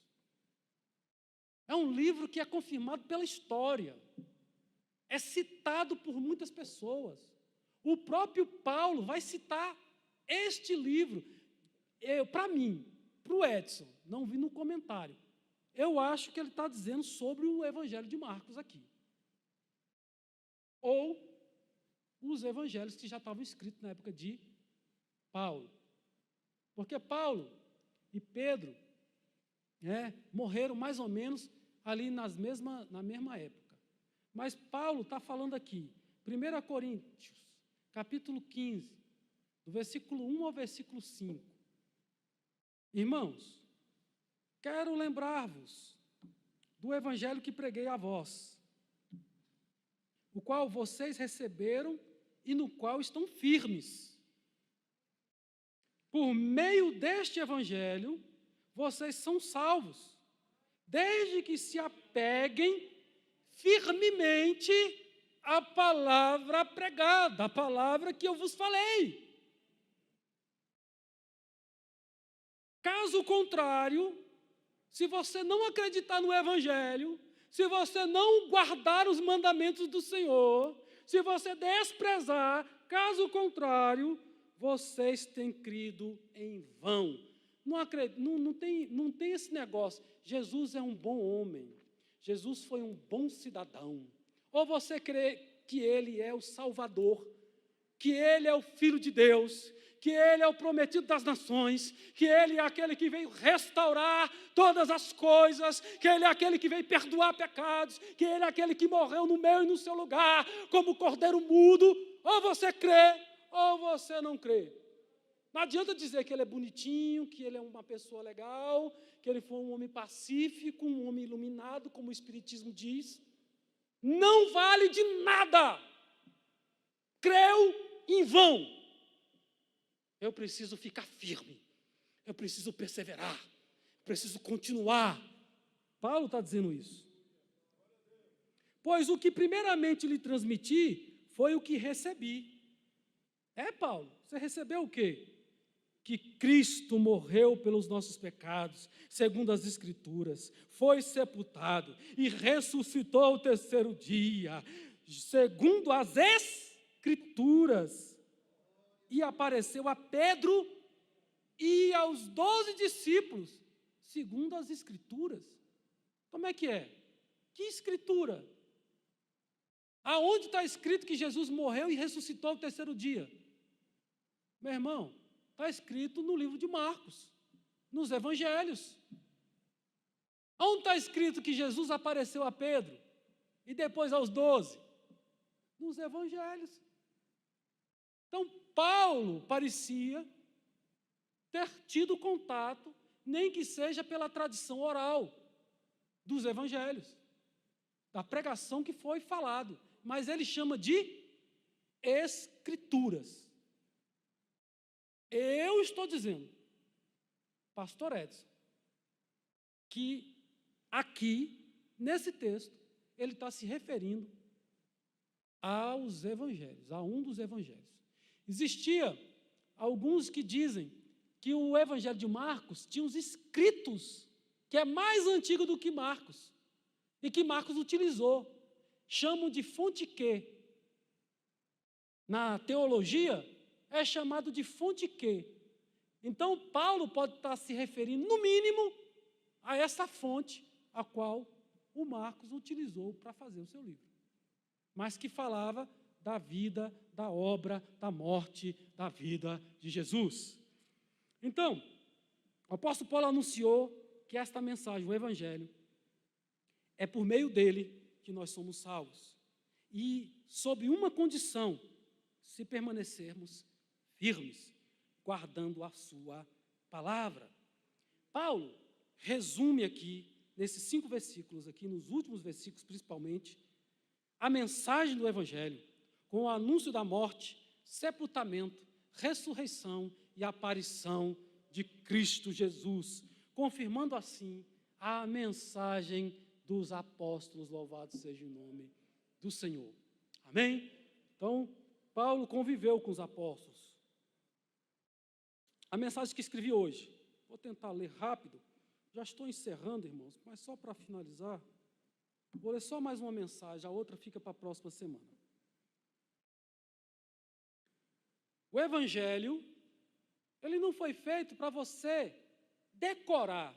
É um livro que é confirmado pela história. É citado por muitas pessoas. O próprio Paulo vai citar este livro. Para mim, para o Edson, não vi no comentário, eu acho que ele está dizendo sobre o Evangelho de Marcos aqui. Ou os evangelhos que já estavam escritos na época de Paulo. Porque Paulo e Pedro morreram mais ou menos ali na mesma época. Mas Paulo está falando aqui, 1 Coríntios, capítulo 15, do versículo 1 ao versículo 5. Irmãos, quero lembrar-vos do evangelho que preguei a vós, o qual vocês receberam e no qual estão firmes. Por meio deste evangelho, vocês são salvos, desde que se apeguem firmemente à palavra pregada, a palavra que eu vos falei. Caso contrário, se você não acreditar no evangelho, se você não guardar os mandamentos do Senhor, se você desprezar Caso contrário, vocês têm crido em vão. Não tem esse negócio. Jesus é um bom homem. Jesus foi um bom cidadão. Ou você crê que Ele é o Salvador, que Ele é o Filho de Deus, que Ele é o prometido das nações, que Ele é aquele que veio restaurar todas as coisas, que Ele é aquele que veio perdoar pecados, que Ele é aquele que morreu no meu e no seu lugar, como cordeiro mudo. Ou você crê, ou você não crê. Não adianta dizer que Ele é bonitinho, que Ele é uma pessoa legal, que Ele foi um homem pacífico, um homem iluminado, como o Espiritismo diz. Não vale de nada. Creu em vão. Eu preciso ficar firme, eu preciso perseverar, eu preciso continuar. Paulo está dizendo isso. Pois o que primeiramente lhe transmiti foi o que recebi. Paulo, você recebeu o quê? Que Cristo morreu pelos nossos pecados, segundo as Escrituras, foi sepultado e ressuscitou ao terceiro dia, segundo as Escrituras. E apareceu a Pedro e aos 12 discípulos, segundo as Escrituras. Como é que é? Que Escritura? Aonde está escrito que Jesus morreu e ressuscitou ao terceiro dia? Meu irmão, está escrito no livro de Marcos, nos Evangelhos. Onde está escrito que Jesus apareceu a Pedro e depois aos 12? Nos Evangelhos. Então, Paulo parecia ter tido contato, nem que seja pela tradição oral dos evangelhos, da pregação que foi falado, mas ele chama de Escrituras. Eu estou dizendo, pastor Edson, que aqui, nesse texto, ele está se referindo aos evangelhos, a um dos evangelhos. Existia alguns que dizem que o Evangelho de Marcos tinha os escritos, que é mais antigo do que Marcos, e que Marcos utilizou. Chamam de fonte Q. Na teologia, é chamado de fonte Q. Então, Paulo pode estar se referindo, no mínimo, a essa fonte a qual o Marcos utilizou para fazer o seu livro, mas que falava da vida, da obra, da morte, da vida de Jesus. Então, o apóstolo Paulo anunciou que esta mensagem, o Evangelho, é por meio dele que nós somos salvos. E sob uma condição, se permanecermos firmes, guardando a sua palavra. Paulo resume aqui, nesses 5 versículos, aqui nos últimos versículos principalmente, a mensagem do Evangelho, com o anúncio da morte, sepultamento, ressurreição e aparição de Cristo Jesus, confirmando assim a mensagem dos apóstolos, louvado seja o nome do Senhor. Amém? Então, Paulo conviveu com os apóstolos. A mensagem que escrevi hoje, vou tentar ler rápido, já estou encerrando, irmãos, mas só para finalizar, vou ler só mais uma mensagem, a outra fica para a próxima semana. O Evangelho, ele não foi feito para você decorar,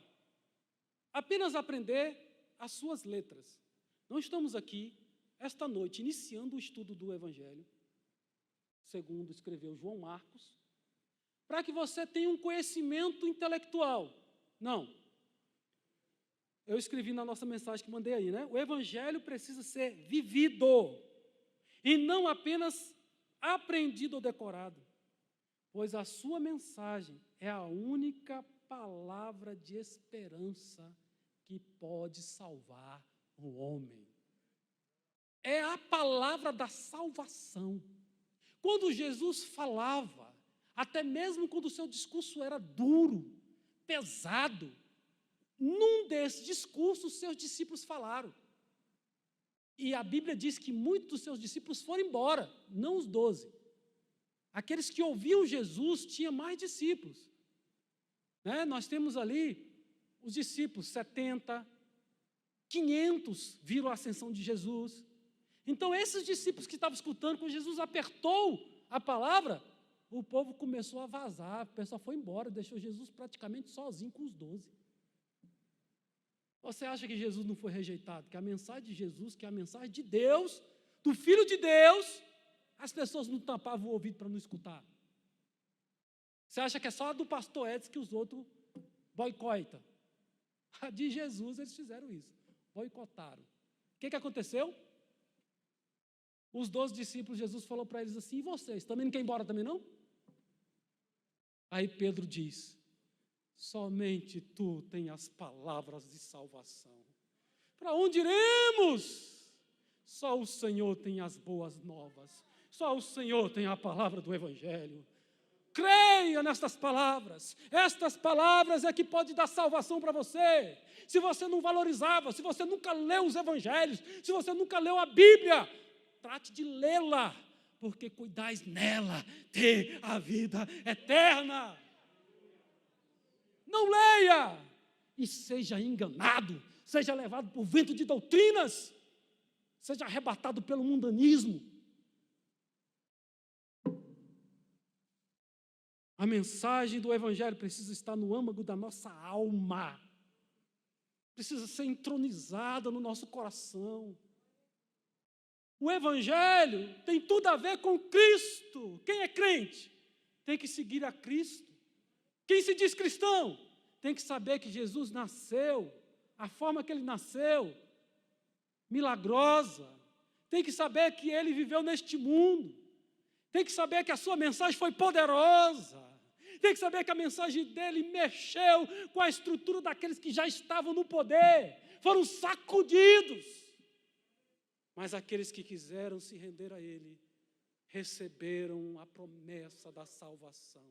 apenas aprender as suas letras. Não estamos aqui, esta noite, iniciando o estudo do Evangelho, segundo escreveu João Marcos, para que você tenha um conhecimento intelectual. Não. Eu escrevi na nossa mensagem que mandei aí, né? O Evangelho precisa ser vivido, e não apenas aprendido ou decorado, pois a sua mensagem é a única palavra de esperança que pode salvar o homem. É a palavra da salvação. Quando Jesus falava, até mesmo quando o seu discurso era duro, pesado, num desses discursos seus discípulos falaram. E a Bíblia diz que muitos dos seus discípulos foram embora, não os 12. Aqueles que ouviam Jesus tinham mais discípulos. Nós temos ali os discípulos, 70, 500 viram a ascensão de Jesus. Então, esses discípulos que estavam escutando, quando Jesus apertou a palavra, o povo começou a vazar, o pessoal foi embora, deixou Jesus praticamente sozinho com os 12. Você acha que Jesus não foi rejeitado? Que a mensagem de Jesus, que é a mensagem de Deus, do Filho de Deus, as pessoas não tampavam o ouvido para não escutar. Você acha que é só a do pastor Edson que os outros boicotam? A de Jesus eles fizeram isso, boicotaram. O que aconteceu? Os 12 discípulos, Jesus falou para eles assim: e vocês, também não querem ir embora também não? Aí Pedro diz: somente tu tens as palavras de salvação. Para onde iremos? Só o Senhor tem as boas novas. Só o Senhor tem a palavra do Evangelho. Creia nestas palavras. Estas palavras é que pode dar salvação para você. Se você não valorizava, se você nunca leu os Evangelhos, se você nunca leu a Bíblia, trate de lê-la, porque cuidais nela ter a vida eterna. Não leia e seja enganado, seja levado por vento de doutrinas, seja arrebatado pelo mundanismo. A mensagem do Evangelho precisa estar no âmago da nossa alma, precisa ser entronizada no nosso coração. O Evangelho tem tudo a ver com Cristo. Quem é crente tem que seguir a Cristo. Quem se diz cristão tem que saber que Jesus nasceu, a forma que ele nasceu, milagrosa. Tem que saber que ele viveu neste mundo. Tem que saber que a sua mensagem foi poderosa. Tem que saber que a mensagem dele mexeu com a estrutura daqueles que já estavam no poder. Foram sacudidos. Mas aqueles que quiseram se render a ele, receberam a promessa da salvação.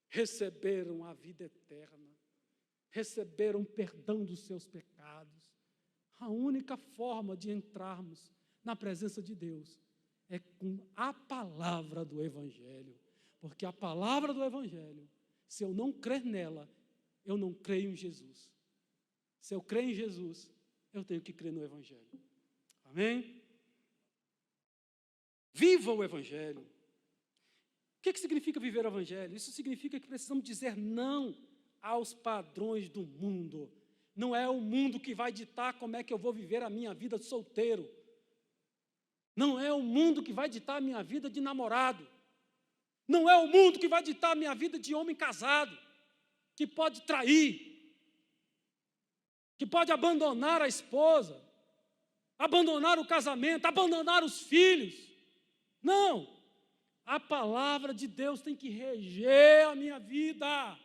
Receberam a vida eterna. Receberam perdão dos seus pecados. A única forma de entrarmos na presença de Deus é com a palavra do Evangelho. Porque a palavra do Evangelho, se eu não crer nela, eu não creio em Jesus. Se eu creio em Jesus, eu tenho que crer no Evangelho. Amém? Viva o Evangelho. O que significa viver o Evangelho? Isso significa que precisamos dizer não aos padrões do mundo. Não é o mundo que vai ditar como é que eu vou viver a minha vida de solteiro. Não é o mundo que vai ditar a minha vida de namorado. Não é o mundo que vai ditar a minha vida de homem casado, que pode trair, que pode abandonar a esposa, abandonar o casamento, abandonar os filhos. Não, a palavra de Deus tem que reger a minha vida.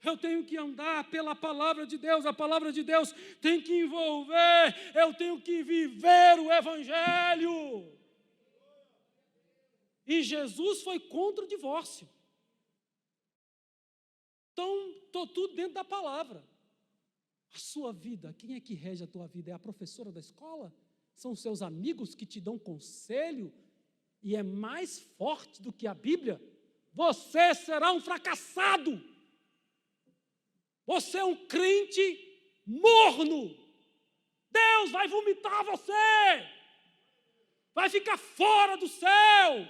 Eu tenho que andar pela palavra de Deus, a palavra de Deus tem que envolver, eu tenho que viver o Evangelho. E Jesus foi contra o divórcio. Então, estou tudo dentro da palavra. A sua vida, quem é que rege a tua vida? É a professora da escola? São os seus amigos que te dão conselho? E é mais forte do que a Bíblia? Você será um fracassado. Você é um crente morno. Deus vai vomitar você. Vai ficar fora do céu.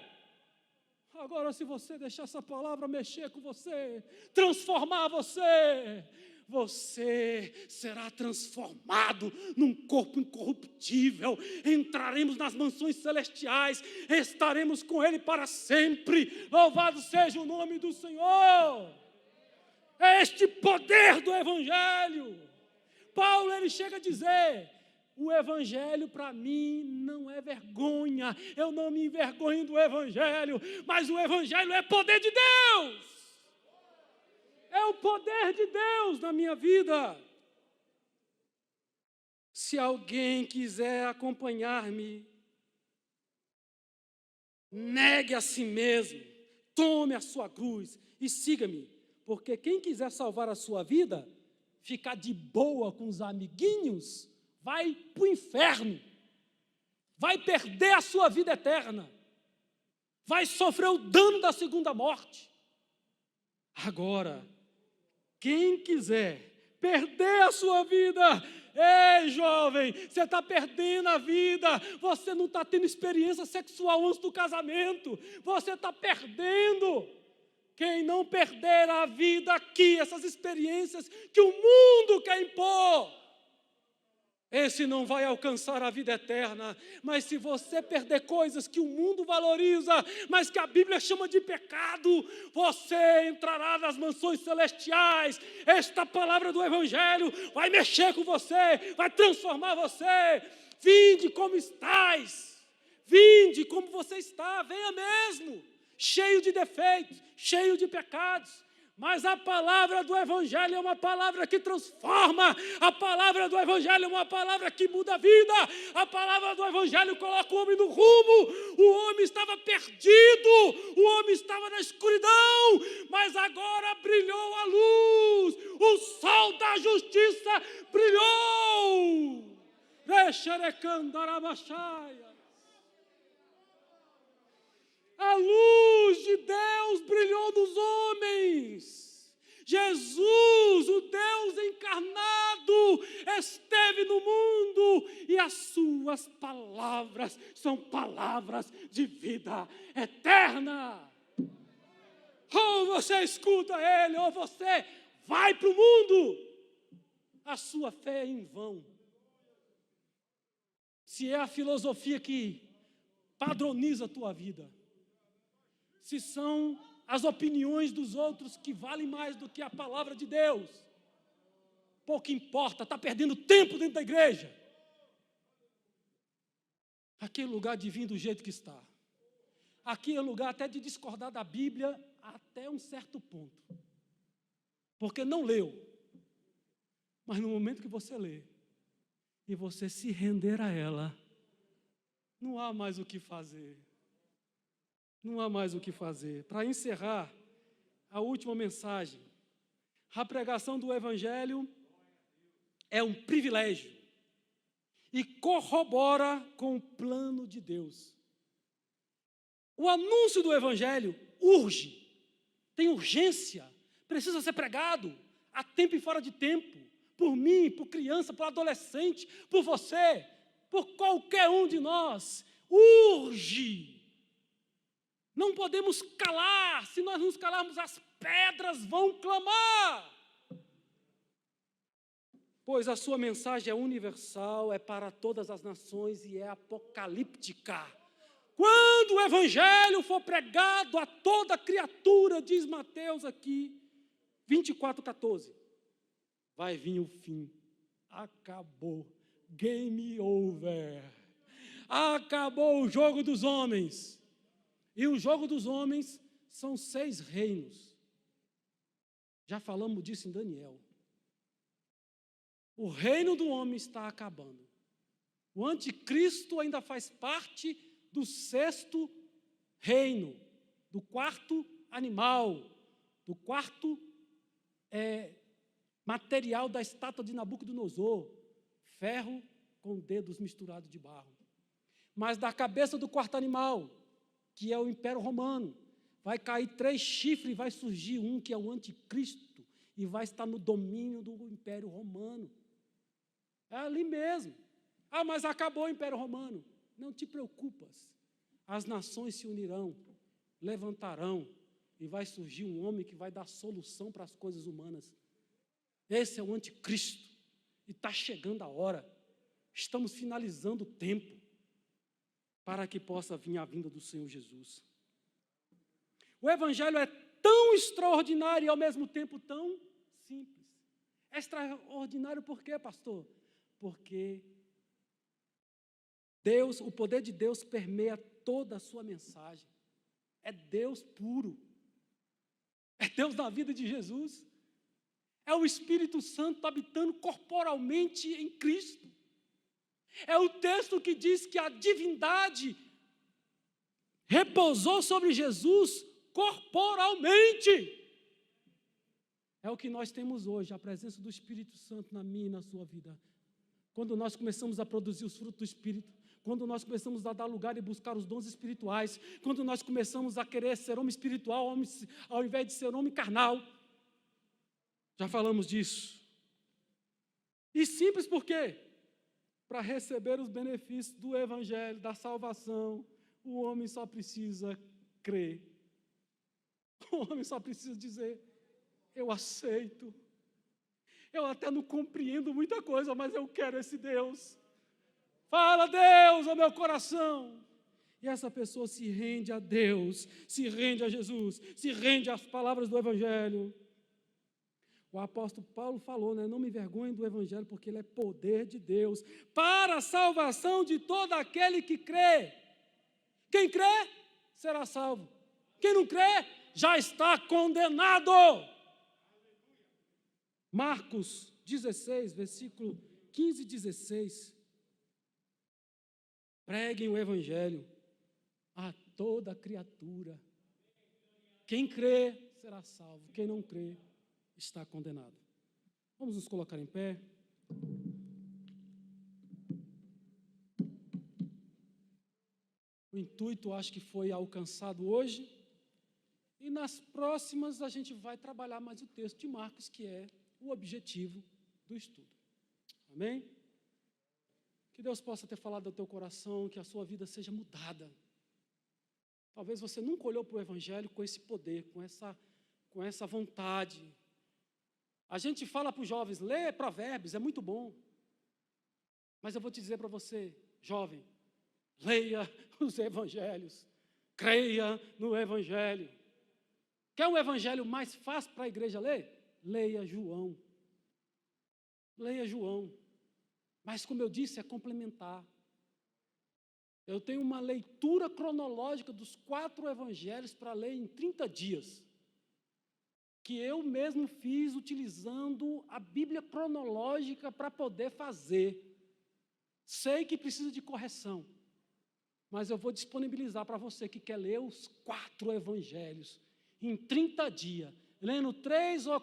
Agora, se você deixar essa palavra mexer com você, transformar você, você será transformado num corpo incorruptível. Entraremos nas mansões celestiais, estaremos com Ele para sempre. Louvado seja o nome do Senhor. É este poder do Evangelho. Paulo, ele chega a dizer: o Evangelho para mim não é vergonha, eu não me envergonho do Evangelho, mas o Evangelho é poder de Deus. É o poder de Deus na minha vida. Se alguém quiser acompanhar-me, negue a si mesmo, tome a sua cruz e siga-me. Porque quem quiser salvar a sua vida, ficar de boa com os amiguinhos, vai para o inferno, vai perder a sua vida eterna, vai sofrer o dano da segunda morte. Agora, quem quiser perder a sua vida, Ei, jovem, você está perdendo a vida. Você não está tendo experiência sexual antes do casamento. Você está perdendo. Quem não perder a vida aqui, essas experiências que o mundo quer impor, esse não vai alcançar a vida eterna. Mas se você perder coisas que o mundo valoriza, mas que a Bíblia chama de pecado, você entrará nas mansões celestiais. Esta palavra do Evangelho vai mexer com você, vai transformar você. Vinde como estais, vinde como você está, venha mesmo, cheio de defeitos, cheio de pecados. Mas a palavra do Evangelho é uma palavra que transforma. A palavra do Evangelho é uma palavra que muda a vida. A palavra do Evangelho coloca o homem no rumo. O homem estava perdido. O homem estava na escuridão. Mas agora brilhou a luz. O sol da justiça brilhou. A luz de Deus brilhou nos homens. Jesus, o Deus encarnado, esteve no mundo e as suas palavras são palavras de vida eterna. Ou você escuta Ele, ou você vai para o mundo. A sua fé é em vão. Se é a filosofia que padroniza a tua vida, se são as opiniões dos outros que valem mais do que a palavra de Deus, pouco importa, está perdendo tempo dentro da igreja. Aqui é lugar de vir do jeito que está. Aqui é lugar até de discordar da Bíblia até um certo ponto. Porque não leu. Mas no momento que você lê e você se render a ela, não há mais o que fazer. Não há mais o que fazer. Para encerrar, a última mensagem. A pregação do Evangelho é um privilégio e corrobora com o plano de Deus. O anúncio do Evangelho urge, tem urgência, precisa ser pregado a tempo e fora de tempo, por mim, por criança, por adolescente, por você, por qualquer um de nós. Urge. Não podemos calar. Se nós nos calarmos, as pedras vão clamar. Pois a sua mensagem é universal, é para todas as nações e é apocalíptica. Quando o Evangelho for pregado a toda criatura, diz Mateus aqui, 24:14, vai vir o fim. Acabou. Game over. Acabou o jogo dos homens. E o jogo dos homens são 6 reinos. Já falamos disso em Daniel. O reino do homem está acabando. O anticristo ainda faz parte do 6º reino, do 4º animal, do 4º material da estátua de Nabucodonosor, ferro com dedos misturados de barro. Mas da cabeça do 4º animal, que é o Império Romano, vai cair 3 chifres e vai surgir um que é o anticristo e vai estar no domínio do Império Romano. É ali mesmo. Ah, mas acabou o Império Romano. Não te preocupas. As nações se unirão, levantarão e vai surgir um homem que vai dar solução para as coisas humanas. Esse é o anticristo e está chegando a hora. Estamos finalizando o tempo para que possa vir a vinda do Senhor Jesus. O Evangelho é tão extraordinário e ao mesmo tempo tão simples. É extraordinário por quê, pastor? Porque Deus, o poder de Deus permeia toda a sua mensagem. É Deus puro. É Deus na vida de Jesus. É o Espírito Santo habitando corporalmente em Cristo. É o texto que diz que a divindade repousou sobre Jesus corporalmente. É o que nós temos hoje, a presença do Espírito Santo na minha e na sua vida. Quando nós começamos a produzir os frutos do Espírito, quando nós começamos a dar lugar e buscar os dons espirituais, quando nós começamos a querer ser homem espiritual ao invés de ser homem carnal. Já falamos disso. E simples por quê? Para receber os benefícios do Evangelho, da salvação, o homem só precisa crer. O homem só precisa dizer: eu aceito. Eu até não compreendo muita coisa, mas eu quero esse Deus. Fala, Deus, ao meu coração. E essa pessoa se rende a Deus, se rende a Jesus, se rende às palavras do Evangelho. O apóstolo Paulo falou, né? Não me envergonhe do Evangelho, porque ele é poder de Deus para a salvação de todo aquele que crê. Quem crê, será salvo. Quem não crê, já está condenado. Marcos 16, versículo 15 e 16. Preguem o Evangelho a toda criatura. Quem crê, será salvo. Quem não crê, está condenado. Vamos nos colocar em pé. O intuito, acho que foi alcançado hoje. E nas próximas a gente vai trabalhar mais o texto de Marcos, que é o objetivo do estudo. Amém? Que Deus possa ter falado ao teu coração, que a sua vida seja mudada. Talvez você nunca olhou para o Evangelho com esse poder, com essa vontade. A gente fala para os jovens, lê Provérbios, é muito bom. Mas eu vou te dizer para você, jovem, leia os Evangelhos, creia no Evangelho. Quer um Evangelho mais fácil para a igreja ler? Leia João. Leia João. Mas, como eu disse, é complementar. Eu tenho uma leitura cronológica dos 4 evangelhos para ler em 30 dias, que eu mesmo fiz utilizando a Bíblia cronológica para poder fazer. Sei que precisa de correção, mas eu vou disponibilizar para você que quer ler os 4 evangelhos em 30 dias, lendo 3 ou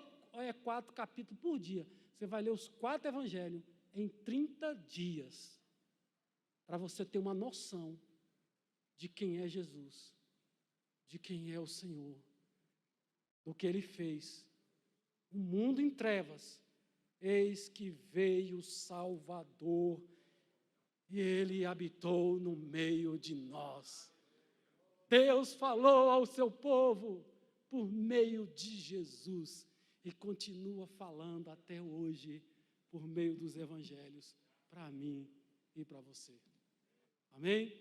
4 capítulos por dia. Você vai ler os 4 evangelhos em 30 dias. Para você ter uma noção de quem é Jesus, de quem é o Senhor, do que Ele fez. O mundo em trevas, eis que veio o Salvador, e Ele habitou no meio de nós. Deus falou ao seu povo por meio de Jesus, e continua falando até hoje, por meio dos evangelhos, para mim e para você. Amém?